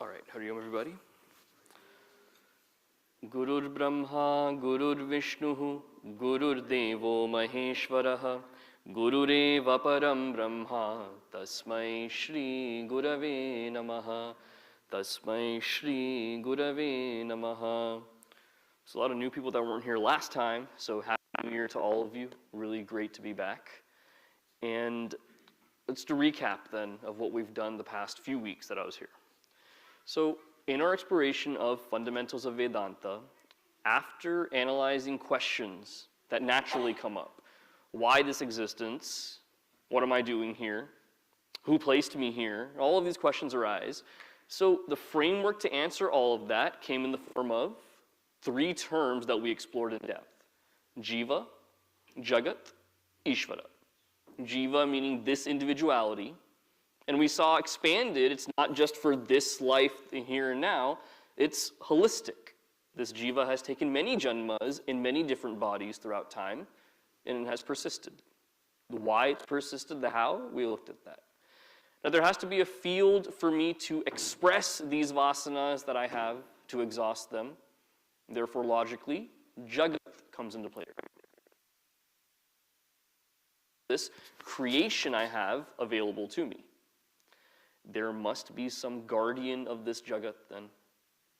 All right, Hari Om everybody. Gurur Brahma, Gurur Vishnu, Gurur Devo Maheshwaraha, Gurureva Param Brahma, Tasmai Shri Gurave Namaha, Tasmai Shri Gurave Namaha. There's a lot of new people that weren't here last time, so happy New Year to all of you. Really great to be back. And let's do a recap then of what we've done the past few weeks that I was here. So in our exploration of fundamentals of Vedanta, after analyzing questions that naturally come up, why this existence, what am I doing here, who placed me here, all of these questions arise. So the framework to answer all of that came in the form of three terms that we explored in depth: Jiva, Jagat, Ishvara. Jiva meaning this individuality. And we saw expanded, it's not just for this life here and now, it's holistic. This jiva has taken many janmas in many different bodies throughout time, and it has persisted. The why it's persisted, the how, we looked at that. Now there has to be a field for me to express these vasanas that I have, to exhaust them. Therefore, logically, jagat comes into play. This creation I have available to me. There must be some guardian of this jagat then.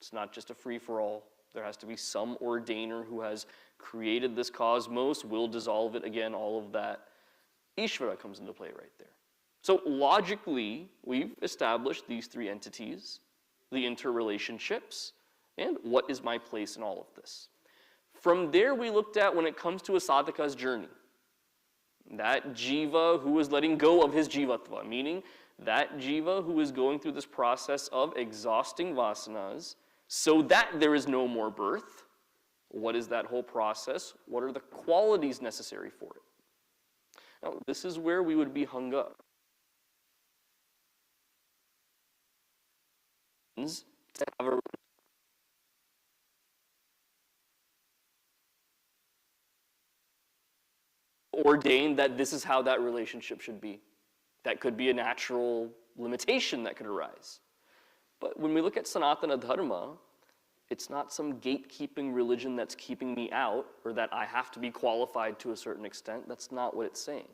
It's not just a free-for-all. There has to be some ordainer who has created this cosmos, will dissolve it again, all of that. Ishvara comes into play right there. So logically, we've established these three entities, the interrelationships, and what is my place in all of this. From there, we looked at when it comes to a sadhaka's journey. That jiva who is letting go of his jivatva, meaning that jiva who is going through this process of exhausting vasanas so that there is no more birth. What is that whole process? What are the qualities necessary for it? Now, this is where we would be hung up. To have a ordained that this is how that relationship should be. That could be a natural limitation that could arise. But when we look at Sanatana Dharma, it's not some gatekeeping religion that's keeping me out or that I have to be qualified to a certain extent. That's not what it's saying.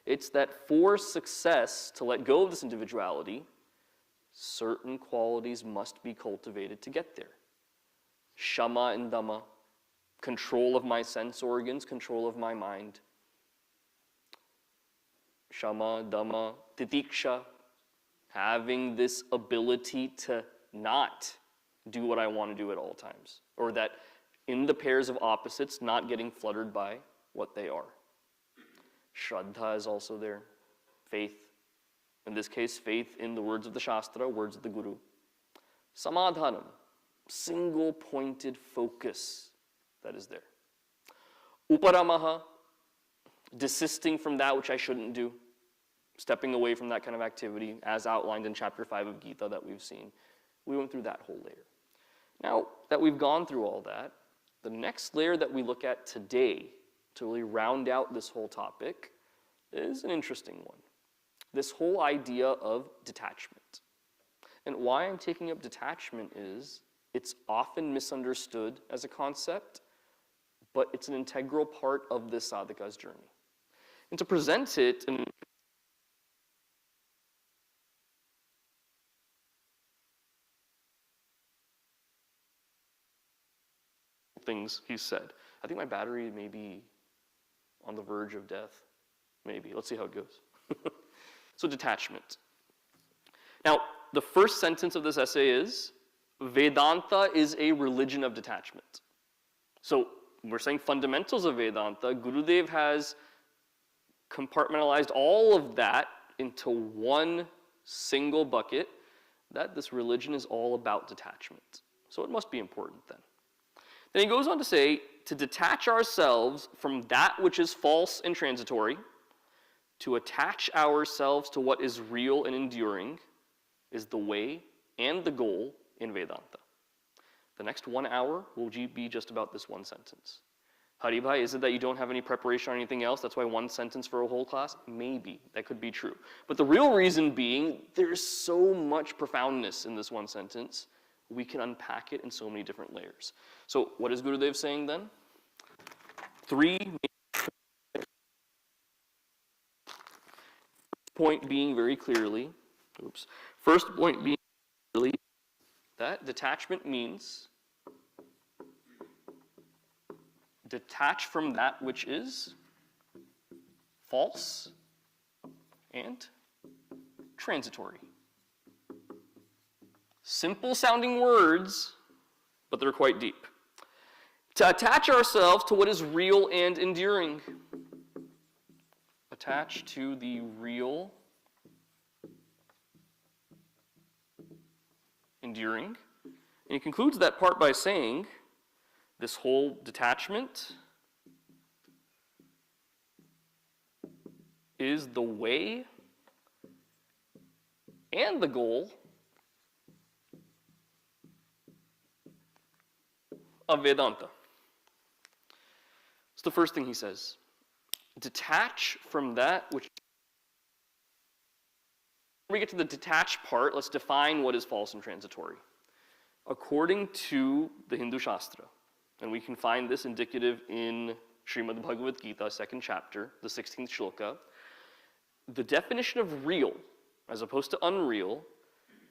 It's that for success, to let go of this individuality, certain qualities must be cultivated to get there. Shama and Dhamma, control of my sense organs, control of my mind. Shama, Dhamma, Titiksha, having this ability to not do what I want to do at all times. Or that in the pairs of opposites, not getting fluttered by what they are. Shraddha is also there. Faith. In this case, faith in the words of the Shastra, words of the Guru. Samadhanam, single-pointed focus that is there. Uparamaha, desisting from that which I shouldn't do, stepping away from that kind of activity, as outlined in chapter 5 of Gita that we've seen. We went through that whole layer. Now that we've gone through all that, the next layer that we look at today to really round out this whole topic is an interesting one. This whole idea of detachment. And why I'm taking up detachment is it's often misunderstood as a concept, but it's an integral part of this sadhaka's journey. And to present it in things he said. I think my battery may be on the verge of death. Maybe. Let's see how it goes. So detachment. Now, the first sentence of this essay is, Vedanta is a religion of detachment. So we're saying fundamentals of Vedanta. Gurudev has compartmentalized all of that into one single bucket, that this religion is all about detachment. So it must be important then. Then he goes on to say, to detach ourselves from that which is false and transitory, to attach ourselves to what is real and enduring, is the way and the goal in Vedanta. The next 1 hour will be just about this one sentence. Haribhai, is it that you don't have any preparation or anything else? That's why one sentence for a whole class? Maybe. That could be true. But the real reason being, there's so much profoundness in this one sentence. We can unpack it in so many different layers. So what is Gurudev saying then? Point being very clearly, first point being clearly that detachment means detach from that which is false and transitory. Simple sounding words, but they're quite deep. To attach ourselves to what is real and enduring. Attach to the real, enduring. And he concludes that part by saying, this whole detachment is the way and the goal of Vedanta. It's the first thing he says. Detach from that which... Before we get to the detached part, let's define what is false and transitory. According to the Hindu Shastra, and we can find this indicative in Srimad Bhagavad Gita, 2nd chapter, the 16th shloka, the definition of real, as opposed to unreal,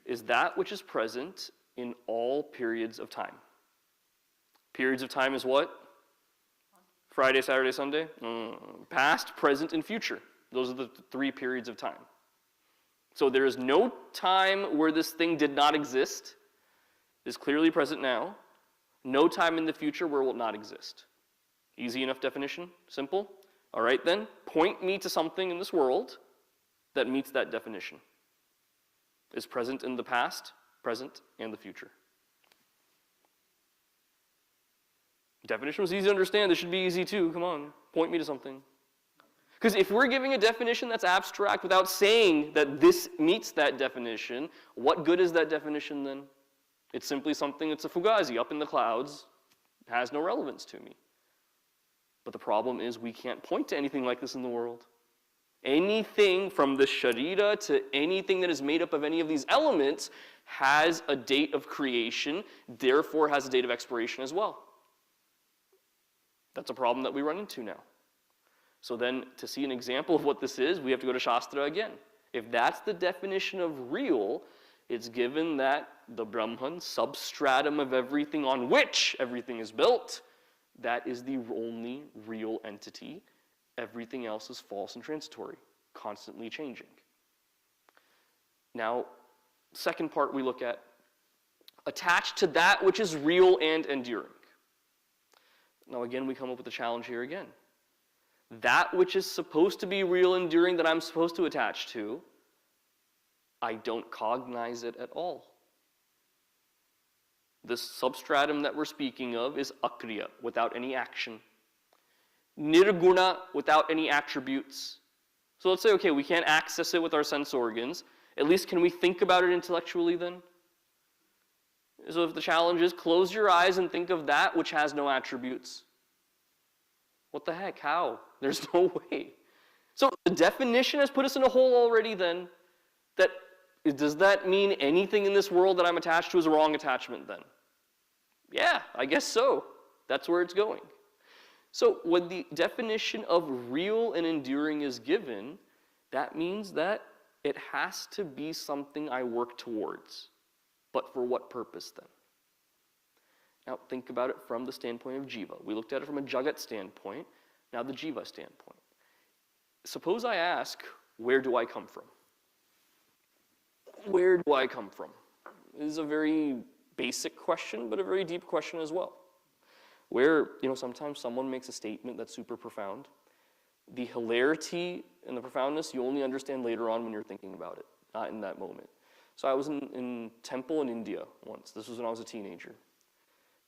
is that which is present in all periods of time. Periods of time is what? Friday, Saturday, Sunday? Past, present, and future. Those are the three periods of time. So there is no time where this thing did not exist. It is clearly present now. No time in the future where it will not exist. Easy enough definition? Simple? All right then, point me to something in this world that meets that definition. Is present in the past, present, and the future. Definition was easy to understand. This should be easy too. Come on, point me to something. Because if we're giving a definition that's abstract without saying that this meets that definition, what good is that definition then? It's simply something that's a fugazi up in the clouds, has no relevance to me. But the problem is we can't point to anything like this in the world. Anything from the sharira to anything that is made up of any of these elements has a date of creation, therefore has a date of expiration as well. That's a problem that we run into now. So then, to see an example of what this is, we have to go to Shastra again. If that's the definition of real, it's given that the Brahman, substratum of everything on which everything is built, that is the only real entity. Everything else is false and transitory, constantly changing. Now, second part we look at, attached to that which is real and enduring. Now again, we come up with a challenge here again. That which is supposed to be real and enduring that I'm supposed to attach to, I don't cognize it at all. This substratum that we're speaking of is akriya, without any action. Nirguna, without any attributes. So let's say, okay, we can't access it with our sense organs. At least can we think about it intellectually then? So if the challenge is, close your eyes and think of that which has no attributes. What the heck? How? There's no way. So the definition has put us in a hole already then. Does that mean anything in this world that I'm attached to is a wrong attachment then? Yeah, I guess so. That's where it's going. So when the definition of real and enduring is given, that means that it has to be something I work towards. But for what purpose then? Now think about it from the standpoint of jiva. We looked at it from a jagat standpoint, now the jiva standpoint. Suppose I ask, where do I come from? Where do I come from? This is a very basic question, but a very deep question as well. Where, sometimes someone makes a statement that's super profound. The hilarity and the profoundness you only understand later on when you're thinking about it, not in that moment. So I was in temple in India once. This was when I was a teenager.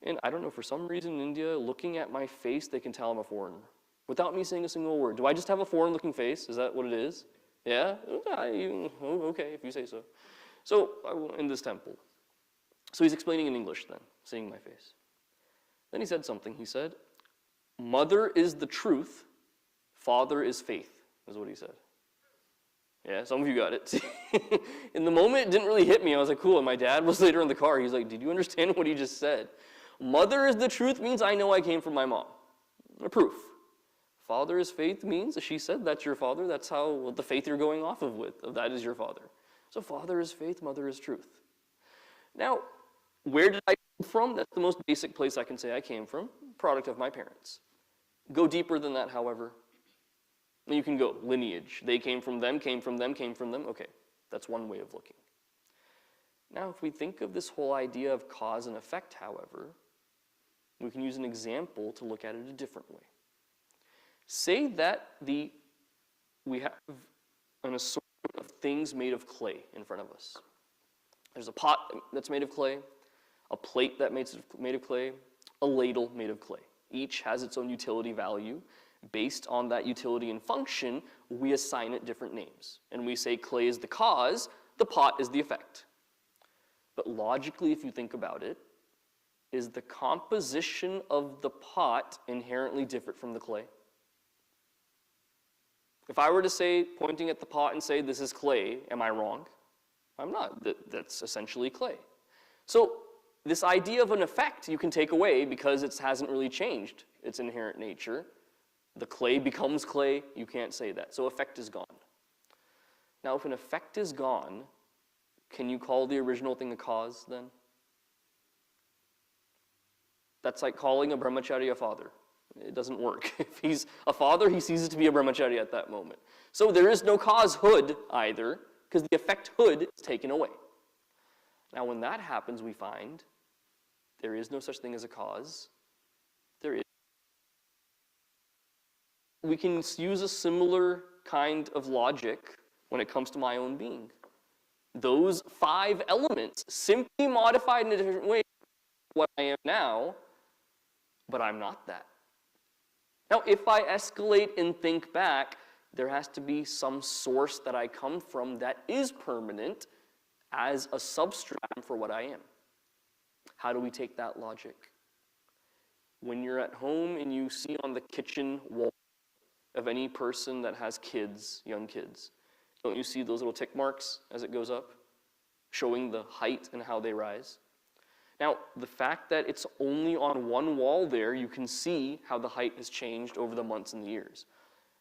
And I don't know, for some reason in India, looking at my face, they can tell I'm a foreigner. Without me saying a single word. Do I just have a foreign-looking face? Is that what it is? Yeah? Okay, if you say so. So, in this temple. So he's explaining in English then, seeing my face. Then he said something. He said, Mother is the truth, father is faith, is what he said. Yeah, some of you got it. In the moment, it didn't really hit me. I was like, cool. And my dad was later in the car. He's like, did you understand what he just said? Mother is the truth means I know I came from my mom. A proof. Father is faith means, as she said, that's your father. That's how the faith you're going off of that is your father. So father is faith, mother is truth. Now, where did I come from? That's the most basic place I can say I came from. Product of my parents. Go deeper than that, however. You can go lineage. They came from them, came from them, came from them. Okay, that's one way of looking. Now, if we think of this whole idea of cause and effect, however, we can use an example to look at it a different way. Say that we have an assortment of things made of clay in front of us. There's a pot that's made of clay, a plate that's made of clay, a ladle made of clay. Each has its own utility value. Based on that utility and function, we assign it different names. And we say clay is the cause, the pot is the effect. But logically, if you think about it, is the composition of the pot inherently different from the clay? If I were to say, pointing at the pot and say, this is clay, am I wrong? I'm not. That's essentially clay. So this idea of an effect you can take away because it hasn't really changed its inherent nature. The clay becomes clay, you can't say that. So effect is gone. Now, if an effect is gone, can you call the original thing a cause then? That's like calling a brahmachari a father. It doesn't work. If he's a father, he ceases to be a brahmachari at that moment. So there is no cause-hood either, because the effect-hood is taken away. Now, when that happens, we find there is no such thing as a cause. There is. We can use a similar kind of logic when it comes to my own being. Those 5 elements, simply modified in a different way, what I am now, but I'm not that. Now, if I escalate and think back, there has to be some source that I come from that is permanent as a substratum for what I am. How do we take that logic? When you're at home and you see on the kitchen wall of any person that has kids, young kids, don't you see those little tick marks as it goes up, showing the height and how they rise? Now, the fact that it's only on one wall there, you can see how the height has changed over the months and the years.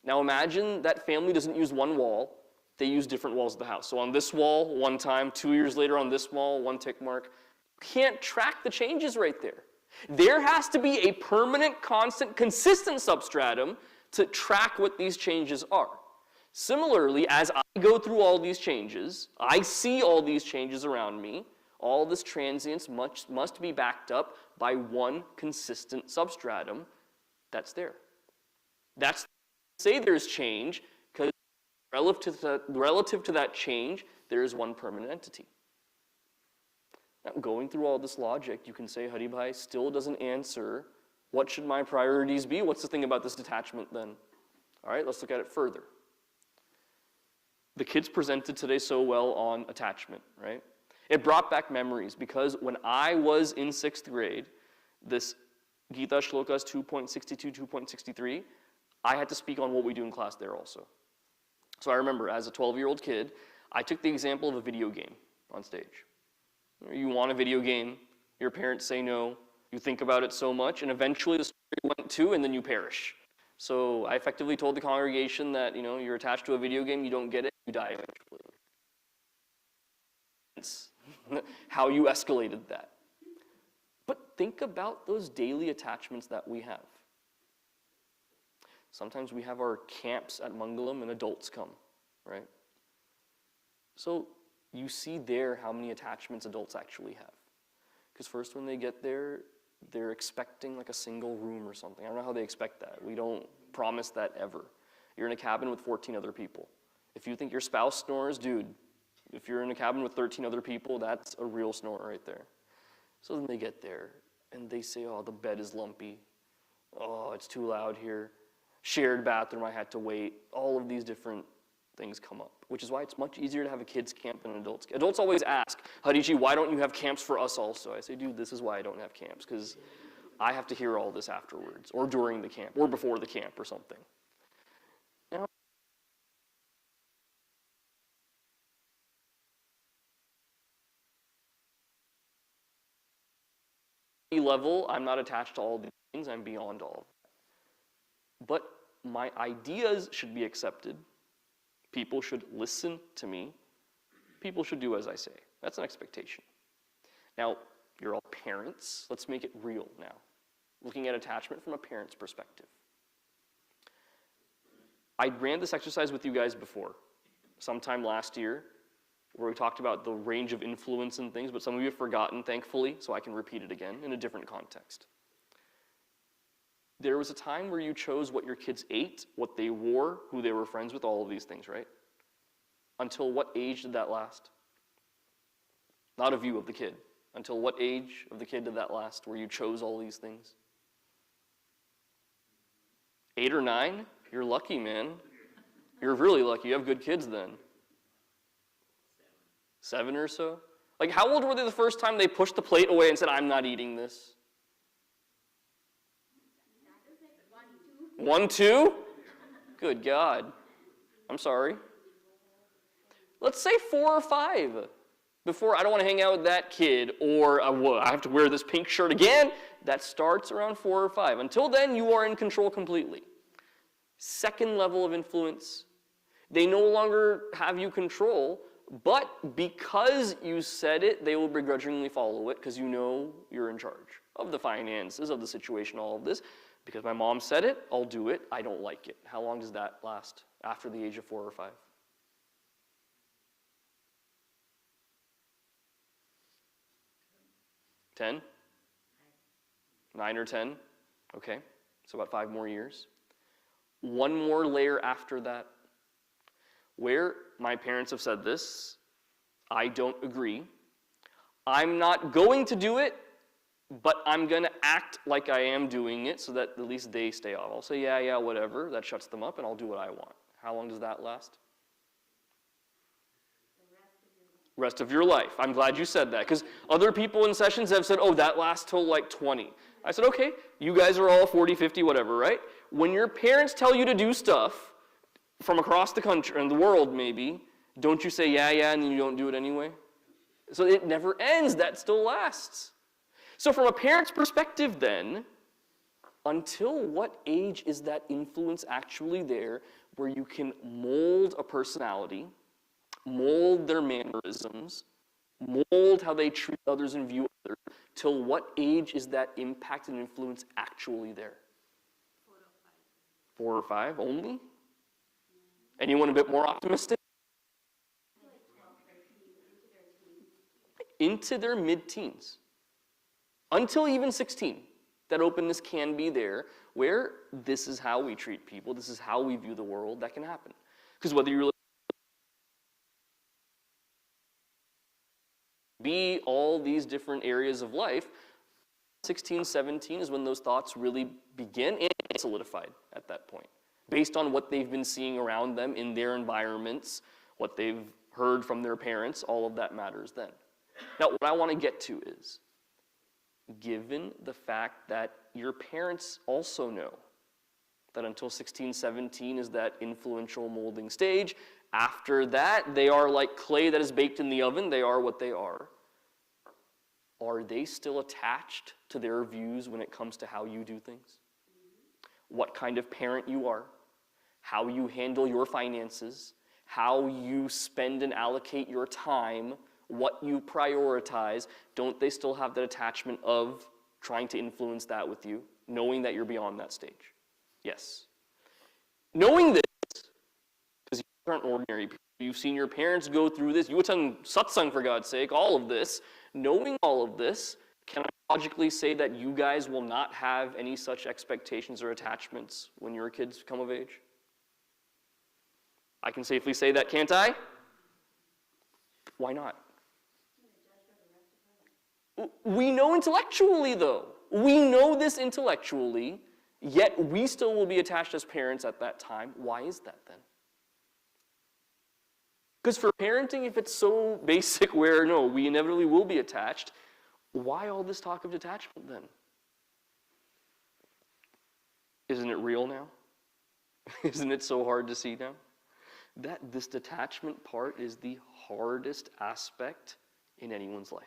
Now imagine that family doesn't use one wall, they use different walls of the house. So on this wall, one time, 2 years later on this wall, one tick mark. You can't track the changes right there. There has to be a permanent, constant, consistent substratum to track what these changes are. Similarly, as I go through all these changes, I see all these changes around me, all this transience must be backed up by one consistent substratum that's there. That's say there's change, because relative to that change, there is one permanent entity. Now, going through all this logic, you can say Hari Bhai still doesn't answer what should my priorities be? What's the thing about this detachment then? All right, let's look at it further. The kids presented today so well on attachment, right? It brought back memories because when I was in 6th grade, this Gita Shlokas 2.62, 2.63, I had to speak on what we do in class there also. So I remember as a 12-year-old kid, I took the example of a video game on stage. You want a video game, your parents say no, you think about it so much, and eventually the story went to, and then you perish. So I effectively told the congregation that, you're attached to a video game, you don't get it, you die eventually. It's how you escalated that. But think about those daily attachments that we have. Sometimes we have our camps at Mangalam and adults come, right? So you see there how many attachments adults actually have. Because first when they get there, they're expecting like a single room or something. I don't know how they expect that. We don't promise that ever. You're in a cabin with 14 other people. If you think your spouse snores, dude, if you're in a cabin with 13 other people, that's a real snore right there. So then they get there and they say, oh, the bed is lumpy. Oh, it's too loud here. Shared bathroom, I had to wait. All of these different things come up, which is why it's much easier to have a kids camp than an adults camp. Adults always ask, Hariji, why don't you have camps for us also? I say, dude, this is why I don't have camps, because I have to hear all this afterwards, or during the camp, or before the camp, or something. Now, level, I'm not attached to all these things, I'm beyond all. But my ideas should be accepted. People should listen to me. People should do as I say. That's an expectation. Now, you're all parents. Let's make it real now. Looking at attachment from a parent's perspective. I ran this exercise with you guys before, sometime last year, where we talked about the range of influence and things, but some of you have forgotten, thankfully, so I can repeat it again in a different context. There was a time where you chose what your kids ate, what they wore, who they were friends with, all of these things, right? Until what age did that last? Not of you, of the kid. Until what age of the kid did that last, where you chose all these things? 8 or 9? You're lucky, man. You're really lucky. You have good kids then. 7 or so? Like, how old were they the first time they pushed the plate away and said, I'm not eating this? 1, 2? Good God. I'm sorry. Let's say 4 or 5. Before, I don't want to hang out with that kid, or I have to wear this pink shirt again. That starts around 4 or 5. Until then, you are in control completely. Second level of influence, they no longer have you control, but because you said it, they will begrudgingly follow it because you know you're in charge of the finances, of the situation, all of this. Because my mom said it, I'll do it. I don't like it. How long does that last after the age of 4 or 5? 10? 9 or 10? Okay, so about 5 more years. One more layer after that, where my parents have said this, I don't agree. I'm not going to do it, but I'm going to act like I am doing it so that at least they stay off. I'll say, yeah, whatever. That shuts them up, and I'll do what I want. How long does that last? Rest of your life. I'm glad you said that, because other people in sessions have said, oh, that lasts till like 20. I said, okay, you guys are all 40, 50, whatever, right? When your parents tell you to do stuff from across the country, and the world maybe, don't you say, yeah, and then you don't do it anyway? So it never ends. That still lasts. So from a parent's perspective then, until what age is that influence actually there where you can mold a personality, mold their mannerisms, mold how they treat others and view others, till what age is that impact and influence actually there? 4 or 5 only? Anyone a bit more optimistic? Into their mid-teens. Until even 16. That openness can be there, where this is how we treat people, this is how we view the world, that can happen. Because whether you be all these different areas of life, 16, 17 is when those thoughts really begin and get solidified at that point, based on what they've been seeing around them in their environments, what they've heard from their parents, all of that matters then. Now, what I want to get to is, given the fact that your parents also know that until 16, 17 is that influential molding stage, after that, they are like clay that is baked in the oven. They are what they are. Are they still attached to their views when it comes to how you do things? What kind of parent you are, how you handle your finances, how you spend and allocate your time, what you prioritize? Don't they still have that attachment of trying to influence that with you, knowing that you're beyond that stage? Yes. Knowing this, because you aren't ordinary people, you've seen your parents go through this, you attend Satsang for God's sake, all of this, knowing all of this, can I logically say that you guys will not have any such expectations or attachments when your kids come of age? I can safely say that, can't I? Why not? We know intellectually, though. We know this intellectually, yet we still will be attached as parents at that time. Why is that then? Because for parenting, if it's so basic where, no, we inevitably will be attached, why all this talk of detachment then? Isn't it real now? Isn't it so hard to see now? That this detachment part is the hardest aspect in anyone's life.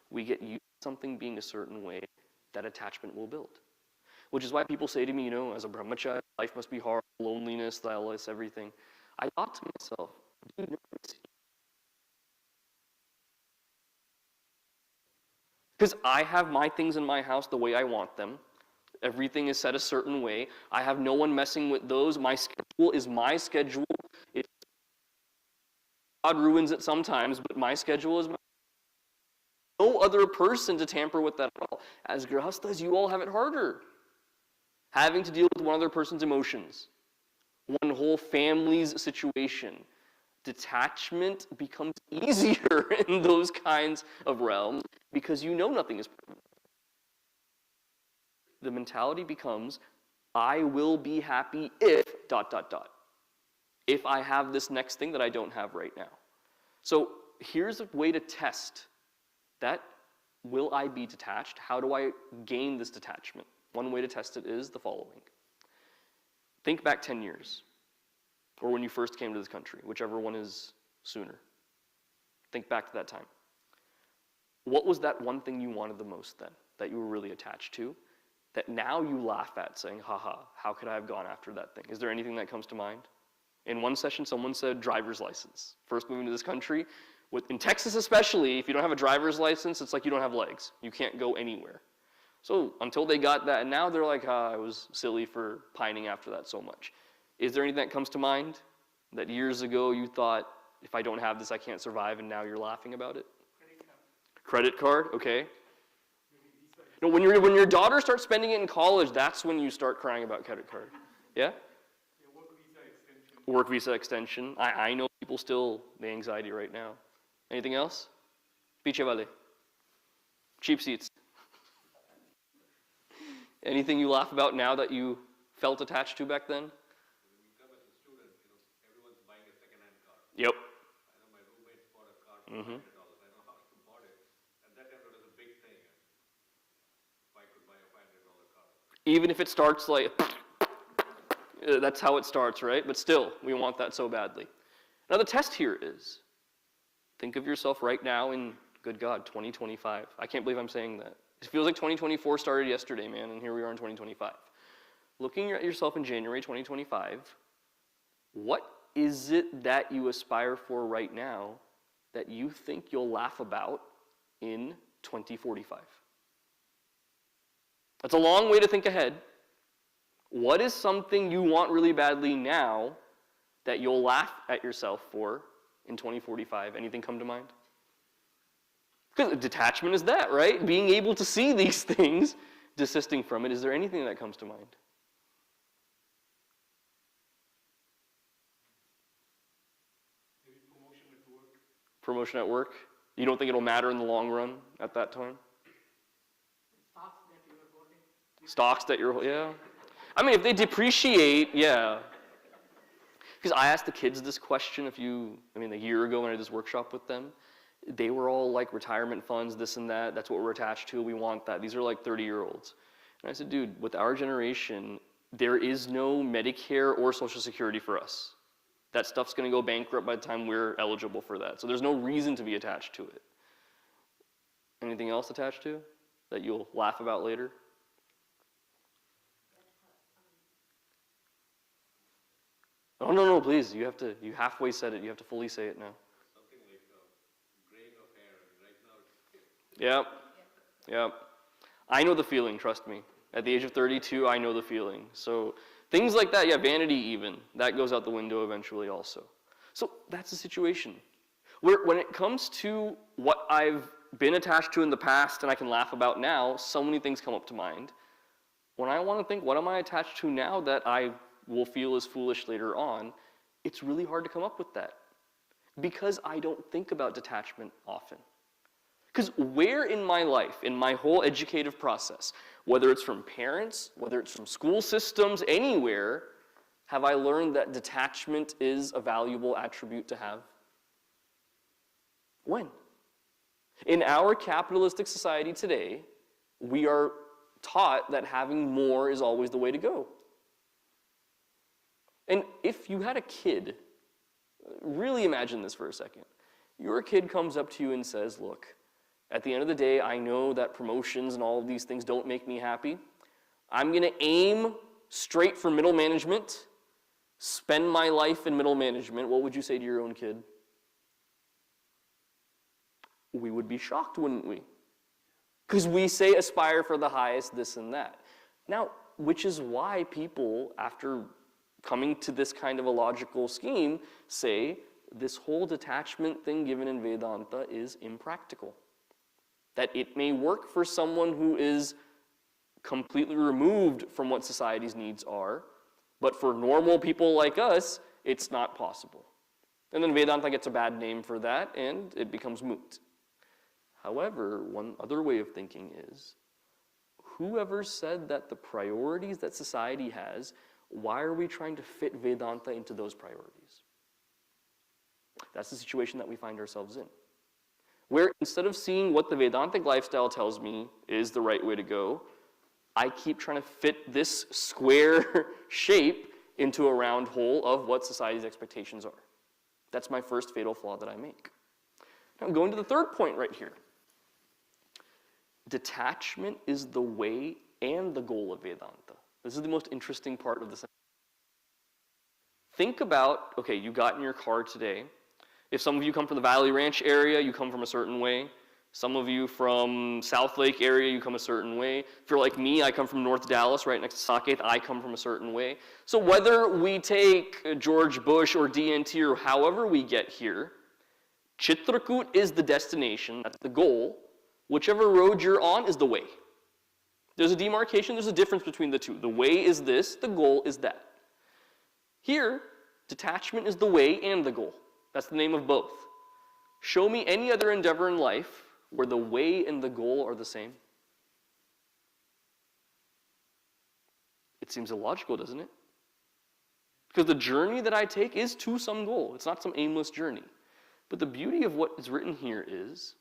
We get used to something being a certain way, that attachment will build. Which is why people say to me, as a brahmachari, life must be hard, loneliness, this, everything. I thought to myself, dude, because I have my things in my house the way I want them. Everything is set a certain way. I have no one messing with those. My schedule is my schedule. God ruins it sometimes, but my schedule is no other person to tamper with that at all. As grihasthas, you all have it harder. Having to deal with one other person's emotions, one whole family's situation. Detachment becomes easier in those kinds of realms because you know nothing is permanent. The mentality becomes, I will be happy if ... If I have this next thing that I don't have right now. So here's a way to test that. Will I be detached? How do I gain this detachment? One way to test it is the following. Think back 10 years, or when you first came to this country, whichever one is sooner. Think back to that time. What was that one thing you wanted the most then, that you were really attached to, that now you laugh at, saying, haha, how could I have gone after that thing? Is there anything that comes to mind? In one session, someone said driver's license. First moving to this country, in Texas especially, if you don't have a driver's license, it's like you don't have legs. You can't go anywhere. So until they got that, and now they're like, I was silly for pining after that so much. Is there anything that comes to mind that years ago you thought, if I don't have this, I can't survive, and now you're laughing about it? Credit card, okay. No, when your daughter starts spending it in college, that's when you start crying about credit card. Yeah? Work visa extension. I know people still, the anxiety right now. Anything else? Piche vale. Cheap seats. Anything you laugh about now that you felt attached to back then? When you come as a student, everyone's buying a second-hand car. Yep. I know my roommates bought a car for $500. I know how he bought it. At that time, it was a big thing. If I could buy a $500 car. Even if it starts like, that's how it starts, right? But still, we want that so badly. Now the test here is, think of yourself right now in, good God, 2025. I can't believe I'm saying that. It feels like 2024 started yesterday, man, and here we are in 2025. Looking at yourself in January 2025, what is it that you aspire for right now that you think you'll laugh about in 2045? That's a long way to think ahead. What is something you want really badly now that you'll laugh at yourself for in 2045? Anything come to mind? Because detachment is that, right? Being able to see these things, desisting from it. Is there anything that comes to mind? Maybe promotion at work. Promotion at work? You don't think it'll matter in the long run at that time? Stocks that you're holding. Yeah. I mean, if they depreciate, yeah. Because I asked the kids this question a year ago when I did this workshop with them. They were all like retirement funds, this and that. That's what we're attached to. We want that. These are like 30-year-olds. And I said, dude, with our generation, there is no Medicare or Social Security for us. That stuff's going to go bankrupt by the time we're eligible for that. So there's no reason to be attached to it. Anything else attached to that you'll laugh about later? Oh, no, please. You halfway said it. You have to fully say it now. Something like graying of hair. Right now it's Yep. I know the feeling, trust me. At the age of 32, I know the feeling. So things like that, yeah, vanity even, that goes out the window eventually also. So that's the situation. When it comes to what I've been attached to in the past and I can laugh about now, so many things come up to mind. When I want to think, what am I attached to now that I will feel is foolish later on, it's really hard to come up with that. Because I don't think about detachment often. Because where in my life, in my whole educative process, whether it's from parents, whether it's from school systems, anywhere, have I learned that detachment is a valuable attribute to have? When? In our capitalistic society today, we are taught that having more is always the way to go. And if you had a kid, really imagine this for a second. Your kid comes up to you and says, look, at the end of the day, I know that promotions and all of these things don't make me happy. I'm going to aim straight for middle management, spend my life in middle management. What would you say to your own kid? We would be shocked, wouldn't we? Because we say aspire for the highest, this and that. Now, which is why people, after coming to this kind of a logical scheme, say this whole detachment thing given in Vedanta is impractical. That it may work for someone who is completely removed from what society's needs are, but for normal people like us, it's not possible. And then Vedanta gets a bad name for that, and it becomes moot. However, one other way of thinking is, whoever said that the priorities that society has, why are we trying to fit Vedanta into those priorities? That's the situation that we find ourselves in. Where instead of seeing what the Vedantic lifestyle tells me is the right way to go, I keep trying to fit this square shape into a round hole of what society's expectations are. That's my first fatal flaw that I make. Now I'm going to the third point right here. Detachment is the way and the goal of Vedanta. This is the most interesting part of this. Think about, okay, you got in your car today. If some of you come from the Valley Ranch area, you come from a certain way. Some of you from South Lake area, you come a certain way. If you're like me, I come from North Dallas, right next to Saket, I come from a certain way. So whether we take George Bush or DNT or however we get here, Chitrakoot is the destination, that's the goal. Whichever road you're on is the way. There's a demarcation, there's a difference between the two. The way is this, the goal is that. Here, detachment is the way and the goal. That's the name of both. Show me any other endeavor in life where the way and the goal are the same. It seems illogical, doesn't it? Because the journey that I take is to some goal. It's not some aimless journey. But the beauty of what is written here is,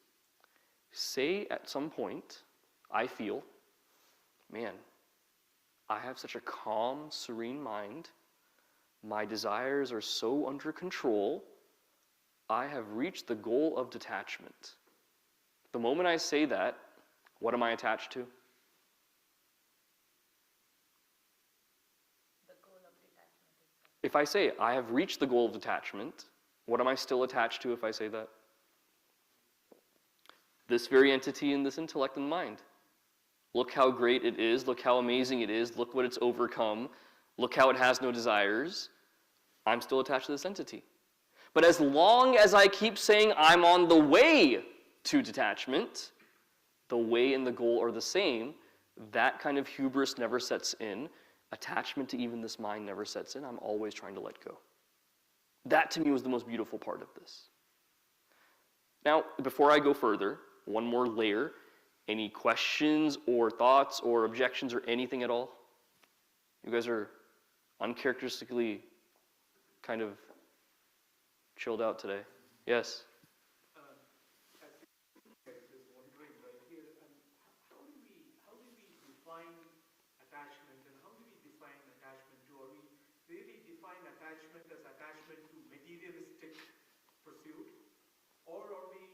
say at some point, I feel, man, I have such a calm, serene mind. My desires are so under control. I have reached the goal of detachment. The moment I say that, what am I attached to? The goal of detachment itself. If I say, I have reached the goal of detachment, what am I still attached to if I say that? This very entity in this intellect and mind. Look how great it is, look how amazing it is, look what it's overcome, look how it has no desires. I'm still attached to this entity. But as long as I keep saying I'm on the way to detachment, the way and the goal are the same, that kind of hubris never sets in. Attachment to even this mind never sets in. I'm always trying to let go. That to me was the most beautiful part of this. Now, before I go further, one more layer. Any questions or thoughts or objections or anything at all? You guys are uncharacteristically kind of chilled out today. Yes? I was just wondering right here, how do we define attachment, and how do we define attachment to? Are we really define attachment as attachment to materialistic pursuit, or are we,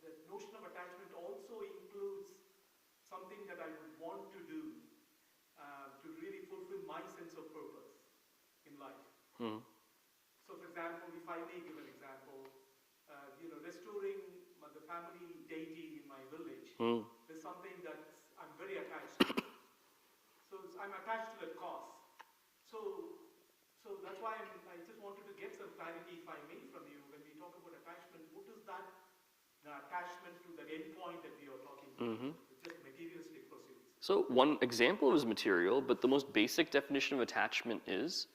the notion of attachment also includes something that I would want to do to really fulfill my sense of purpose in life? Hmm. So, for example, if I may give an example, restoring the family deity in my village is something that I'm very attached to. So I'm attached to that cause. So that's why I just wanted to get some clarity, if I may, from you. When we talk about attachment, what is that, the attachment to that end point that we are talking about? Just materialistic pursuits. So one example is material, but the most basic definition of attachment is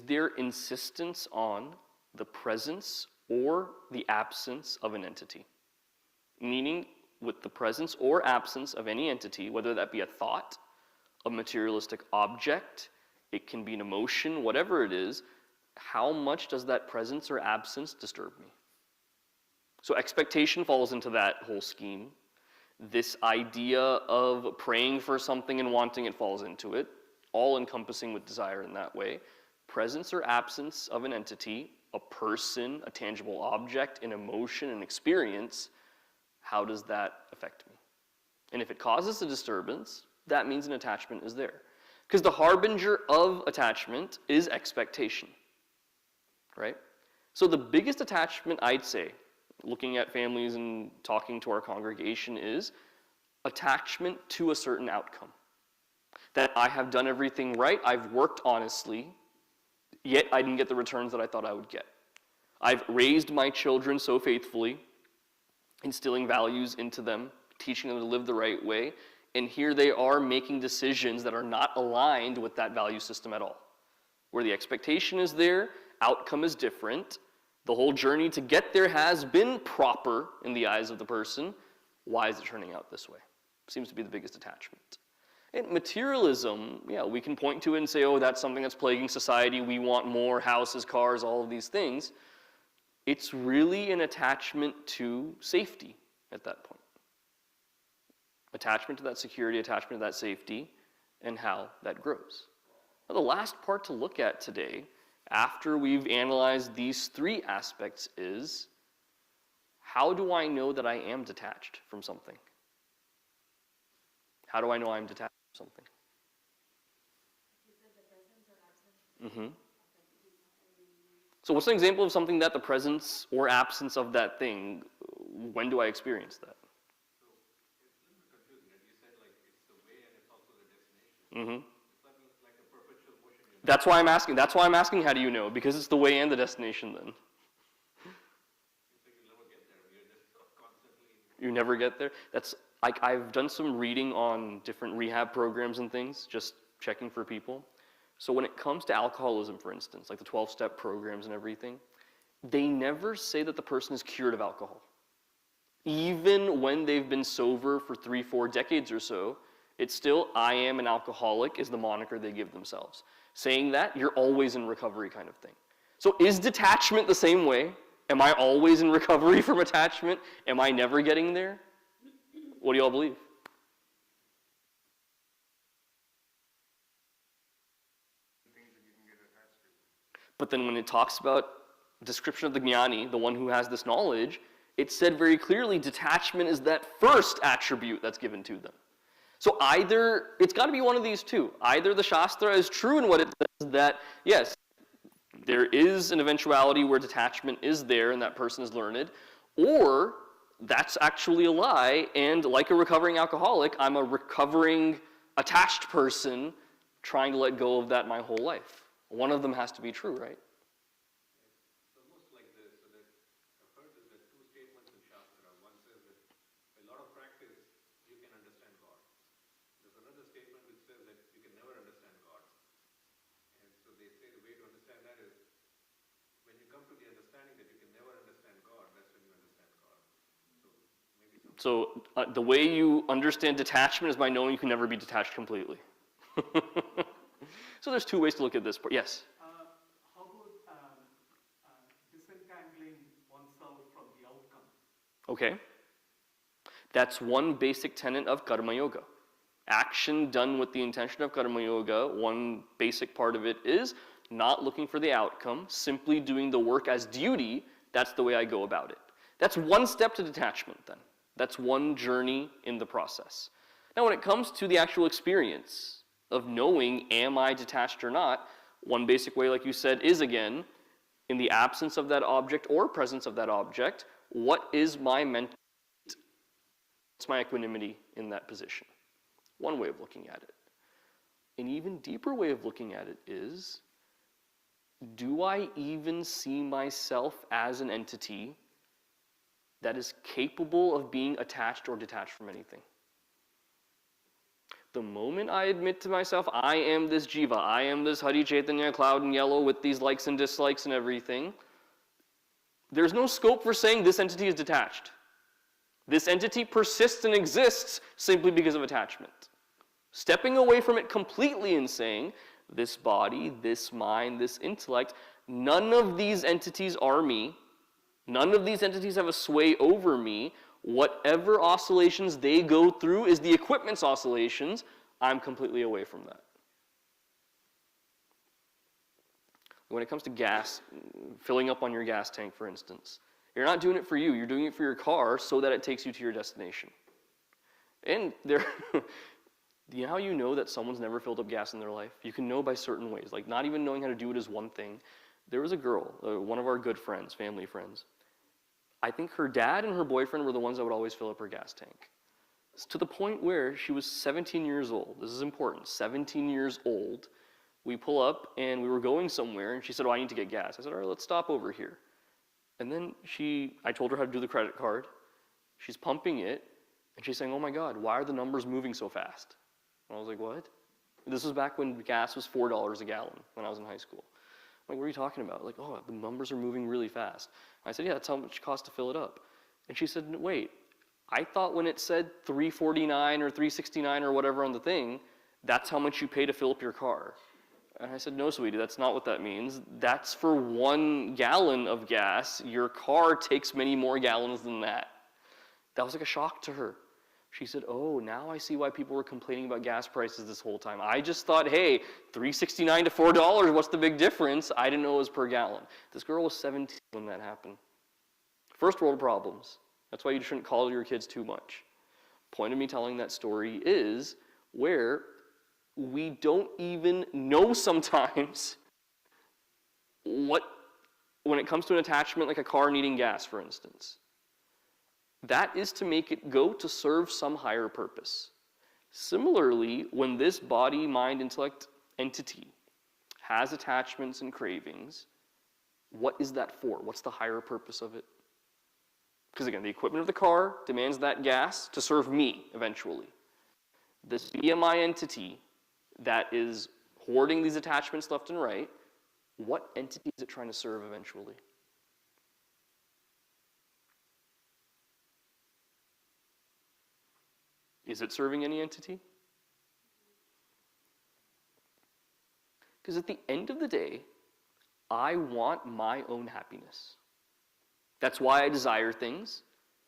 their insistence on the presence or the absence of an entity. Meaning, with the presence or absence of any entity, whether that be a thought, a materialistic object, it can be an emotion, whatever it is, how much does that presence or absence disturb me? So expectation falls into that whole scheme. this idea of praying for something and wanting it falls into it, all encompassing with desire in that way. Presence or absence of an entity, a person, a tangible object, an emotion, an experience, how does that affect me? And if it causes a disturbance, that means an attachment is there. Because the harbinger of attachment is expectation, right? So the biggest attachment, I'd say, looking at families and talking to our congregation, is attachment to a certain outcome. That I have done everything right, I've worked honestly, yet I didn't get the returns that I thought I would get. I've raised my children so faithfully, instilling values into them, teaching them to live the right way, and here they are making decisions that are not aligned with that value system at all. Where the expectation is there, outcome is different, the whole journey to get there has been proper in the eyes of the person. Why is it turning out this way? Seems to be the biggest attachment. And materialism, yeah, we can point to it and say, oh, that's something that's plaguing society. We want more houses, cars, all of these things. It's really an attachment to safety at that point. Attachment to that security, attachment to that safety, and how that grows. Now, the last part to look at today, after we've analyzed these three aspects, is how do I know that I am detached from something? How do I know I'm detached from something? You said the presence or absence Mm-hmm. So what's an example of something that the presence or absence of that thing, when do I experience that? So it's a little bit confusing, right? You said like it's the way and it's also the destination. Mm-hmm. It's like a perpetual motion. That's why I'm asking. That's why I'm asking. How do you know? Because it's the way and the destination. Then Seems like you'll never get there. You're just constantly. you never get there. That's like I've done some reading on different rehab programs and things, just checking for people. So when it comes to alcoholism, for instance, like the 12-step programs and everything, they never say that the person is cured of alcohol. Even when they've been sober for 3-4 decades or so, it's still, I am an alcoholic is the moniker they give themselves. Saying that, you're always in recovery kind of thing. So is detachment the same way? Am I always in recovery from attachment? Am I never getting there? What do y'all believe? But then when it talks about description of the jnani, the one who has this knowledge, it said very clearly detachment is that first attribute that's given to them. So either, it's got to be one of these two. Either the Shastra is true in what it says that, yes, there is an eventuality where detachment is there and that person is learned, or that's actually a lie, and like a recovering alcoholic, I'm a recovering attached person trying to let go of that my whole life. One of them has to be true, right? It's almost like this. So that I've heard this, there are two statements in Shastra. One says that a lot of practice, you can understand God. There's another statement which says that you can never understand God. And so they say the way to understand that is when you come to the understanding that you can never understand God, that's when you understand God. So maybe some. So the way you understand detachment is by knowing you can never be detached completely. So there's two ways to look at this. Yes? How about disentangling oneself from the outcome? Okay. That's one basic tenet of karma yoga. Action done with the intention of karma yoga, one basic part of it is not looking for the outcome, simply doing the work as duty. That's the way I go about it. That's one step to detachment then. That's one journey in the process. Now when it comes to the actual experience of knowing, am I detached or not, one basic way, like you said, is again, in the absence of that object or presence of that object, what is my mental state? What's my equanimity in that position? One way of looking at it. An even deeper way of looking at it is, do I even see myself as an entity that is capable of being attached or detached from anything? The moment I admit to myself, I am this jiva, I am this Hari Chaitanya cloud in yellow with these likes and dislikes and everything, there's no scope for saying this entity is detached. This entity persists and exists simply because of attachment. Stepping away from it completely and saying, this body, this mind, this intellect, none of these entities are me, none of these entities have a sway over me. Whatever oscillations they go through is the equipment's oscillations. I'm completely away from that. When it comes to gas, filling up on your gas tank, for instance, you're not doing it for you. You're doing it for your car so that it takes you to your destination. And there, you know how you know that someone's never filled up gas in their life? You can know by certain ways. Like not even knowing how to do it is one thing. There was a girl, one of our good friends, family friends. I think her dad and her boyfriend were the ones that would always fill up her gas tank. It's to the point where she was 17 years old. This is important. 17 years old. We pull up and we were going somewhere and she said, "Oh, I need to get gas." I said, "All right, let's stop over here." And then I told her how to do the credit card. She's pumping it and she's saying, "Oh my God, why are the numbers moving so fast?" And I was like, "What?" This was back when gas was $4 a gallon when I was in high school. I'm like, "What are you talking about?" Like, "Oh, the numbers are moving really fast." I said, "Yeah, that's how much it costs to fill it up." And she said, "Wait, I thought when it said $3.49 or $3.69 or whatever on the thing, that's how much you pay to fill up your car." And I said, "No, sweetie, that's not what that means. That's for 1 gallon of gas. Your car takes many more gallons than that." That was like a shock to her. She said, "Oh, now I see why people were complaining about gas prices this whole time. I just thought, hey, $3.69 to $4, what's the big difference? I didn't know it was per gallon." This girl was 17 when that happened. First world problems. That's why you shouldn't call your kids too much. Point of me telling that story is where we don't even know sometimes when it comes to an attachment like a car needing gas, for instance. That is to make it go to serve some higher purpose. Similarly, when this body, mind, intellect entity has attachments and cravings, what is that for? What's the higher purpose of it? Because again, the equipment of the car demands that gas to serve me eventually. This BMI entity that is hoarding these attachments left and right, what entity is it trying to serve eventually? Is it serving any entity? Because at the end of the day, I want my own happiness. That's why I desire things.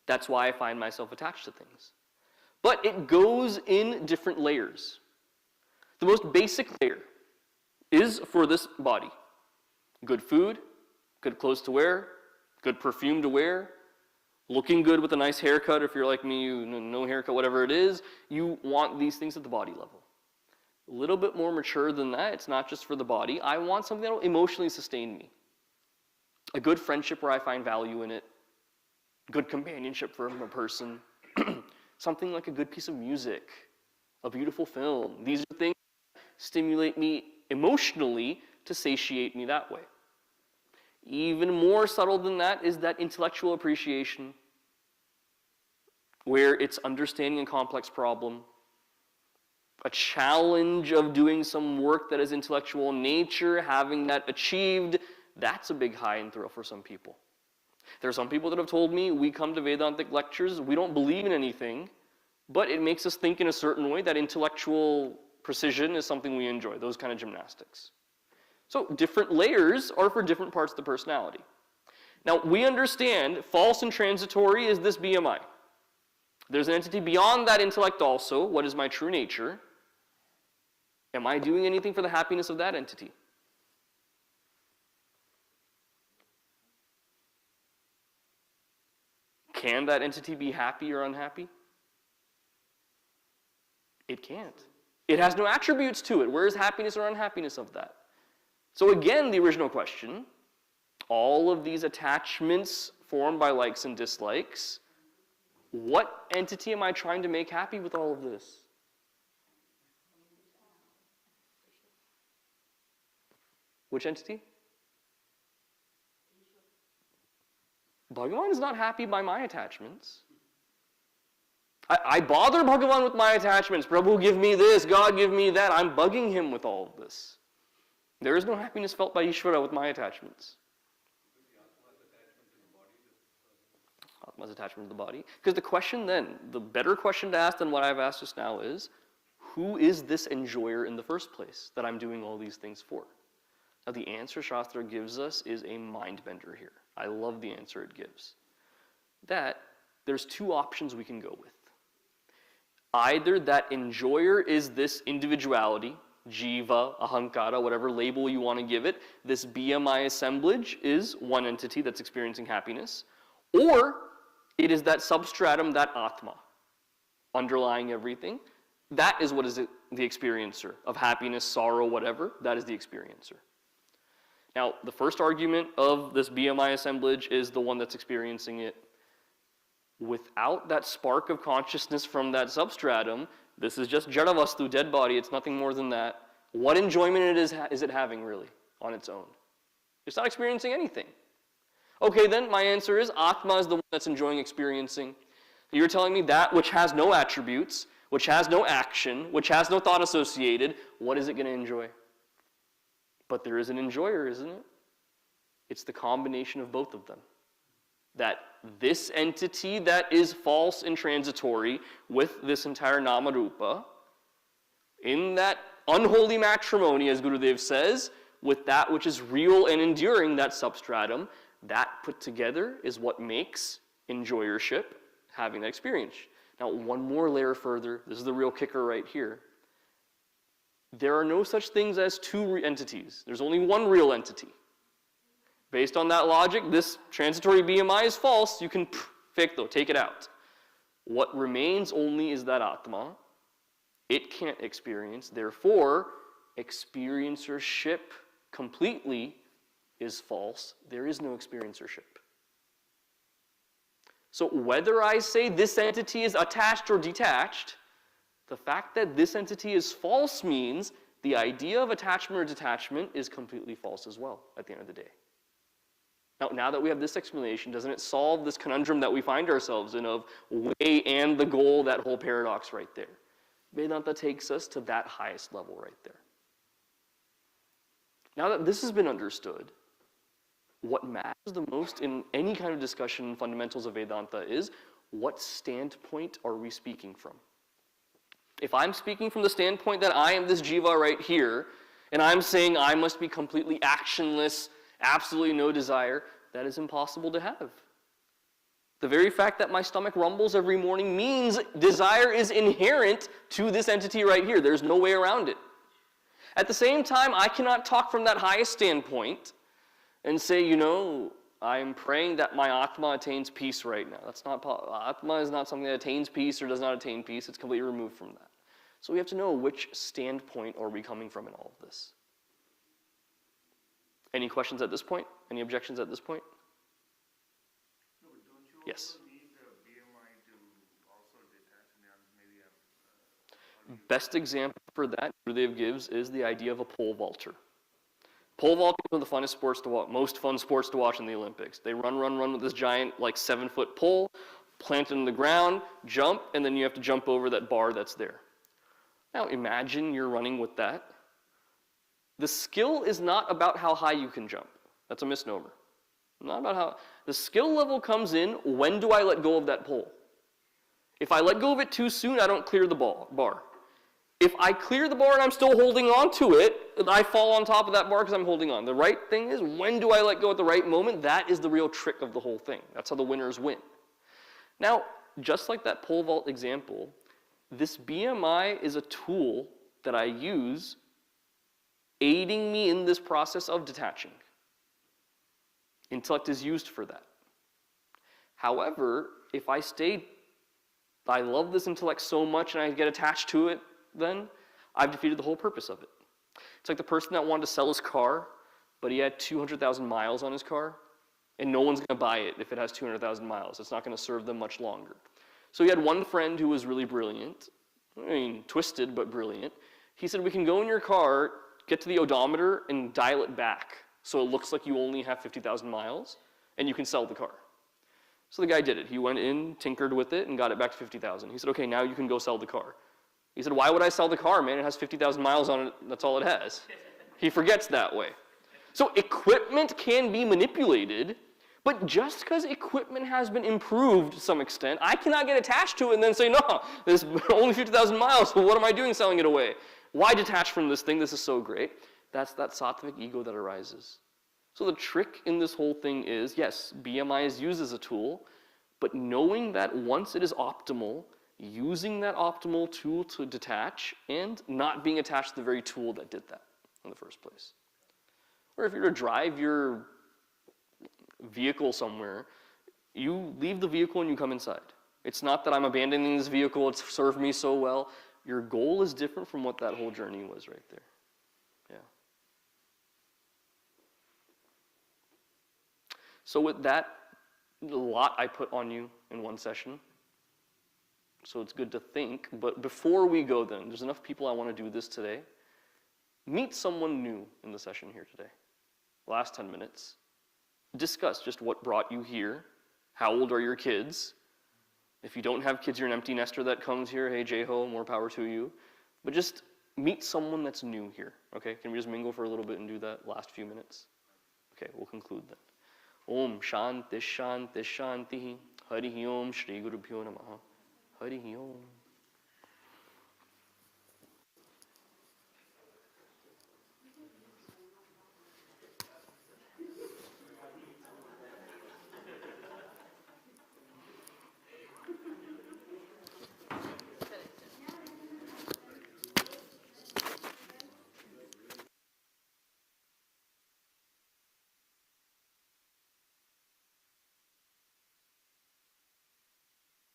That's why I find myself attached to things. But it goes in different layers. The most basic layer is for this body. Good food, good clothes to wear, good perfume to wear, looking good with a nice haircut. If you're like me, you no haircut, whatever it is, you want these things at the body level. A little bit more mature than that, it's not just for the body. I want something that will emotionally sustain me. A good friendship where I find value in it. Good companionship from a person. Something like a good piece of music. A beautiful film. These are things that stimulate me emotionally to satiate me that way. Even more subtle than that is that intellectual appreciation, where it's understanding a complex problem, a challenge of doing some work that is intellectual in nature, having that achieved. That's a big high and thrill for some people. There are some people that have told me, we come to Vedantic lectures, we don't believe in anything, but it makes us think in a certain way. That intellectual precision is something we enjoy, those kind of gymnastics. So different layers are for different parts of the personality. Now, we understand false and transitory is this BMI. There's an entity beyond that intellect also. What is my true nature? Am I doing anything for the happiness of that entity? Can that entity be happy or unhappy? It can't. It has no attributes to it. Where is happiness or unhappiness of that? So again, the original question, all of these attachments formed by likes and dislikes, what entity am I trying to make happy with all of this? Which entity? Bhagavan is not happy by my attachments. I bother Bhagavan with my attachments. Prabhu, give me this. God, give me that. I'm bugging him with all of this. There is no happiness felt by Ishvara with my attachments. Atma's attachment to the body. Because the question then, the better question to ask than what I've asked just now is, who is this enjoyer in the first place that I'm doing all these things for? Now the answer Shastra gives us is a mind bender here. I love the answer it gives. That there's two options we can go with. Either that enjoyer is this individuality, jiva, ahankara, whatever label you want to give it, this BMI assemblage is one entity that's experiencing happiness, or it is that substratum, that atma, underlying everything. That is what is the experiencer of happiness, sorrow, whatever. That is the experiencer. Now, the first argument of this BMI assemblage is the one that's experiencing it. Without that spark of consciousness from that substratum, this is just jaravastu, dead body, it's nothing more than that. What enjoyment is it having, really, on its own? It's not experiencing anything. Okay, then my answer is Atma is the one that's enjoying experiencing. You're telling me that which has no attributes, which has no action, which has no thought associated, what is it going to enjoy? But there is an enjoyer, isn't it? It's the combination of both of them. That this entity that is false and transitory with this entire Namarupa, in that unholy matrimony, as Gurudev says, with that which is real and enduring, that substratum, that put together is what makes enjoyership having that experience. Now, one more layer further, this is the real kicker right here. There are no such things as two entities. There's only one real entity. Based on that logic, this transitory BMI is false. You can fake though, take it out. What remains only is that Atma. It can't experience. Therefore, experiencership completely is false. There is no experiencership. So whether I say this entity is attached or detached, the fact that this entity is false means the idea of attachment or detachment is completely false as well at the end of the day. Now that we have this explanation, doesn't it solve this conundrum that we find ourselves in of way and the goal, that whole paradox right there? Vedanta takes us to that highest level right there. Now that this has been understood, what matters the most in any kind of discussion in fundamentals of Vedanta is what standpoint are we speaking from? If I'm speaking from the standpoint that I am this jiva right here, and I'm saying I must be completely actionless, absolutely no desire, that is impossible to have. The very fact that my stomach rumbles every morning means desire is inherent to this entity right here. There's no way around it. At the same time, I cannot talk from that highest standpoint and say, I'm praying that my Atma attains peace right now. That's not Atma is not something that attains peace or does not attain peace. It's completely removed from that. So we have to know which standpoint are we coming from in all of this. Any questions at this point? Any objections at this point? No, but don't you Yes. also need the BMI to also detach? Maybe Best example for that Gurudev gives is the idea of a pole vaulter. Pole vaulting is one of the funnest sports to watch, most fun sports to watch in the Olympics. They run with this giant, 7-foot pole, plant it in the ground, jump, and then you have to jump over that bar that's there. Now imagine you're running with that. The skill is not about how high you can jump. That's a misnomer. Not about how. The skill level comes in, when do I let go of that pole? If I let go of it too soon, I don't clear the bar. If I clear the bar and I'm still holding on to it, I fall on top of that bar because I'm holding on. The right thing is, when do I let go at the right moment? That is the real trick of the whole thing. That's how the winners win. Now, just like that pole vault example, this BMI is a tool that I use aiding me in this process of detaching. Intellect is used for that. However, if I love this intellect so much and I get attached to it, then I've defeated the whole purpose of it. It's like the person that wanted to sell his car, but he had 200,000 miles on his car, and no one's going to buy it if it has 200,000 miles. It's not going to serve them much longer. So he had one friend who was really brilliant, twisted but brilliant. He said, we can go in your car, get to the odometer, and dial it back so it looks like you only have 50,000 miles, and you can sell the car. So the guy did it. He went in, tinkered with it, and got it back to 50,000. He said, okay, now you can go sell the car. He said, why would I sell the car, man? It has 50,000 miles on it. That's all it has. He forgets that way. So equipment can be manipulated, but just because equipment has been improved to some extent, I cannot get attached to it and then say, no, there's only 50,000 miles, so what am I doing selling it away? Why detach from this thing? This is so great. That's that sattvic ego that arises. So the trick in this whole thing is, yes, BMI is used as a tool, But knowing that once it is optimal, using that optimal tool to detach and not being attached to the very tool that did that in the first place. Or if you're to drive your vehicle somewhere, you leave the vehicle and you come inside. It's not that I'm abandoning this vehicle, it's served me so well. Your goal is different from what that whole journey was right there. Yeah. So with that, a lot I put on you in one session. So it's good to think. But before we go then, there's enough people I want to do this today. Meet someone new in the session here today. Last 10 minutes. Discuss just what brought you here. How old are your kids? If you don't have kids, you're an empty nester that comes here. Hey, J-Ho, more power to you. But just meet someone that's new here. Okay, can we just mingle for a little bit and do that last few minutes? Okay, we'll conclude then. Om Shanti Shanti Shanti Hari Om Shri Guru Bhyo Namaha Hari Om.